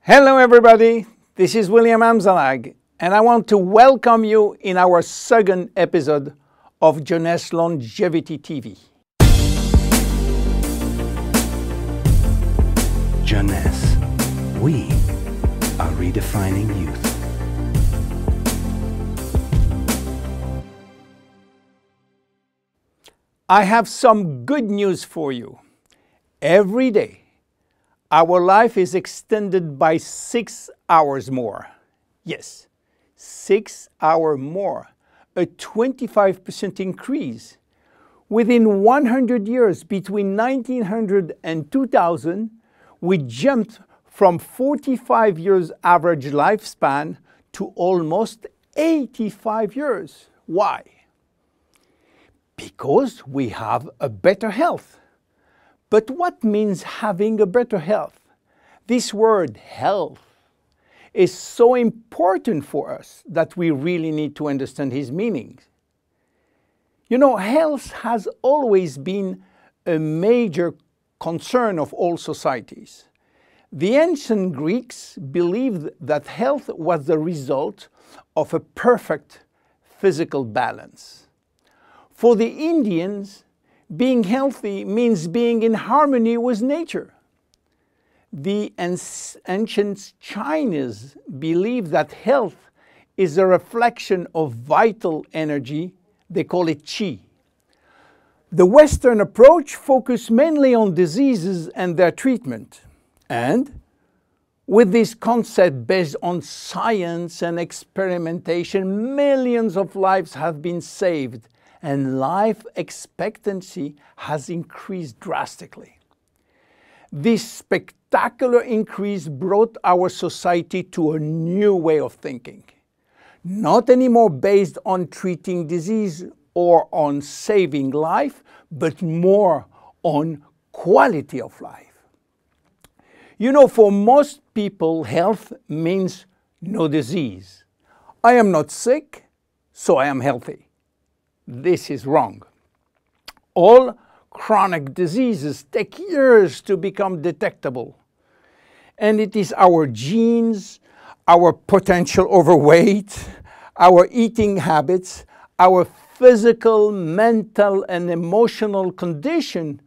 Hello everybody, this is William Amzalag, and I want to welcome you in our second episode of Jeunesse Longevity TV. Jeunesse, we are redefining youth. I have some good news for you. Every day, our life is extended by 6 hours more. Yes, 6 hours more, a 25% increase. Within 100 years, between 1900 and 2000, we jumped from 45 years average lifespan to almost 85 years. Why? Because we have a better health. But what means having a better health? This word health is so important for us that we really need to understand his meaning. You know, health has always been a major concern of all societies. The ancient Greeks believed that health was the result of a perfect physical balance. For the Indians, being healthy means being in harmony with nature. The ancient Chinese believe that health is a reflection of vital energy. They call it qi. The Western approach focuses mainly on diseases and their treatment. And with this concept based on science and experimentation, millions of lives have been saved and life expectancy has increased drastically. This spectacular increase brought our society to a new way of thinking, not anymore based on treating disease or on saving life, but more on quality of life. You know, for most people, health means no disease. I am not sick, so I am healthy. This is wrong. All chronic diseases take years to become detectable. And it is our genes, our potential overweight, our eating habits, our physical, mental, and emotional condition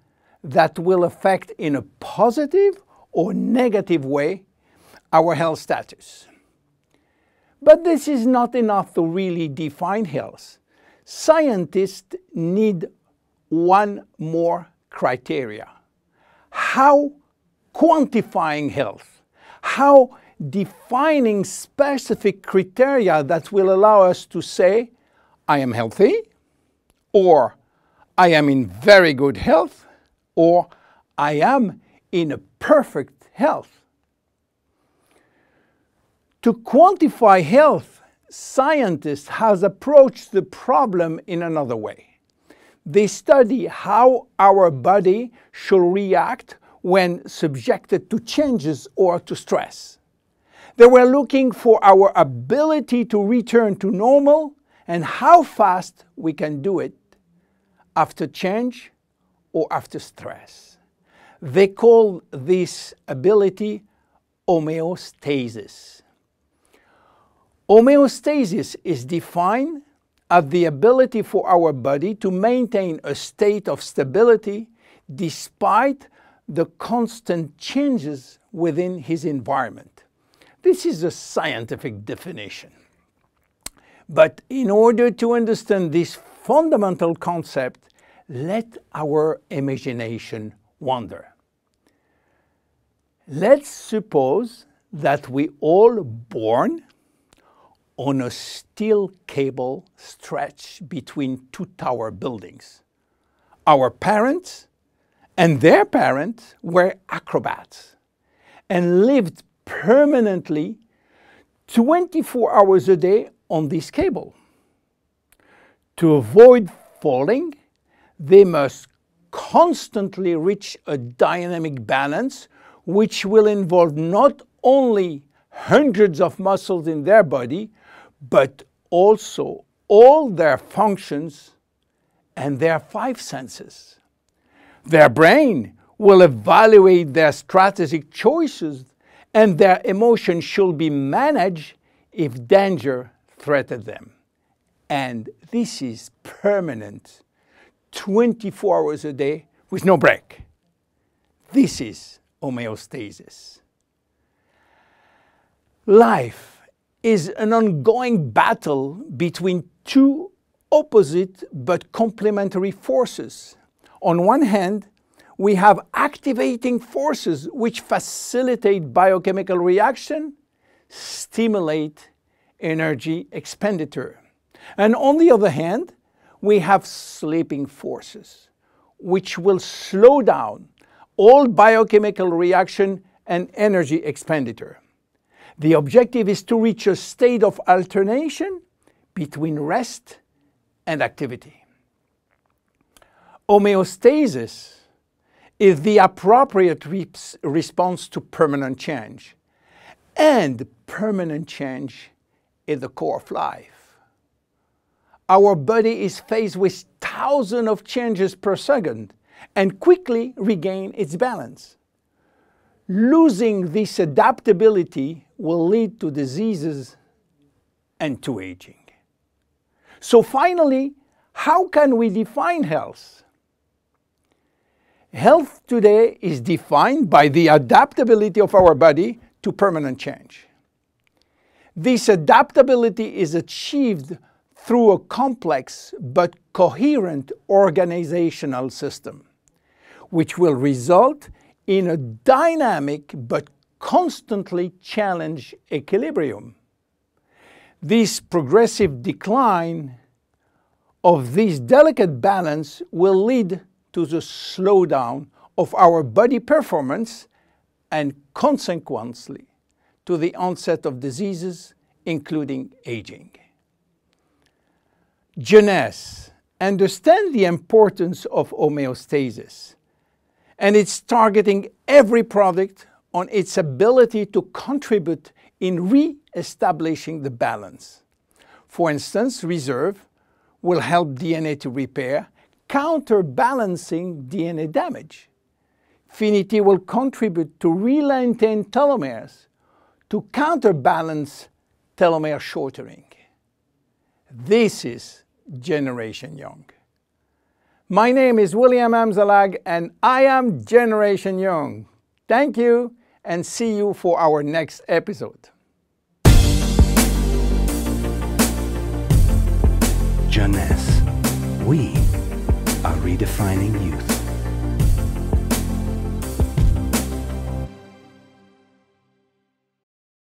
that will affect in a positive or negative way our health status. But this is not enough to really define health. Scientists need one more criteria. How quantifying health, how defining specific criteria that will allow us to say, I am healthy, or I am in very good health, or I am in a perfect health. To quantify health, scientists have approached the problem in another way. They study how our body should react when subjected to changes or to stress. They were looking for our ability to return to normal and how fast we can do it after change or after stress. They call this ability homeostasis. Homeostasis is defined as the ability for our body to maintain a state of stability despite the constant changes within his environment. This is a scientific definition. But in order to understand this fundamental concept, let our imagination wander. Let's suppose that we all born on a steel cable stretched between two tower buildings. Our parents and their parents were acrobats and lived permanently 24 hours a day on this cable. To avoid falling, they must constantly reach a dynamic balance, which will involve not only hundreds of muscles in their body, but also all their functions and their 5 senses. Their brain will evaluate their strategic choices and their emotions should be managed if danger threatens them. And this is permanent, 24 hours a day with no break. This is homeostasis. Life is an ongoing battle between two opposite but complementary forces. On one hand, we have activating forces which facilitate biochemical reaction, stimulate energy expenditure. And on the other hand, we have sleeping forces which will slow down all biochemical reaction and energy expenditure. The objective is to reach a state of alternation between rest and activity. Homeostasis is the appropriate response to permanent change. And permanent change is the core of life. Our body is faced with thousands of changes per second and quickly regain its balance. Losing this adaptability will lead to diseases and to aging. So finally, how can we define health? Health today is defined by the adaptability of our body to permanent change. This adaptability is achieved through a complex but coherent organizational system, which will result in a dynamic but constantly challenged equilibrium. This progressive decline of this delicate balance will lead to the slowdown of our body performance and consequently to the onset of diseases, including aging. Jeunesse understands the importance of homeostasis, and it's targeting every product on its ability to contribute in re-establishing the balance. For instance, Reserve will help DNA to repair, counterbalancing DNA damage. Finity will contribute to re-lengthen telomeres to counterbalance telomere shortening. This is Generation Young. My name is William Amzalag and I am Generation Young. Thank you and see you for our next episode. Jeunesse. We are redefining youth.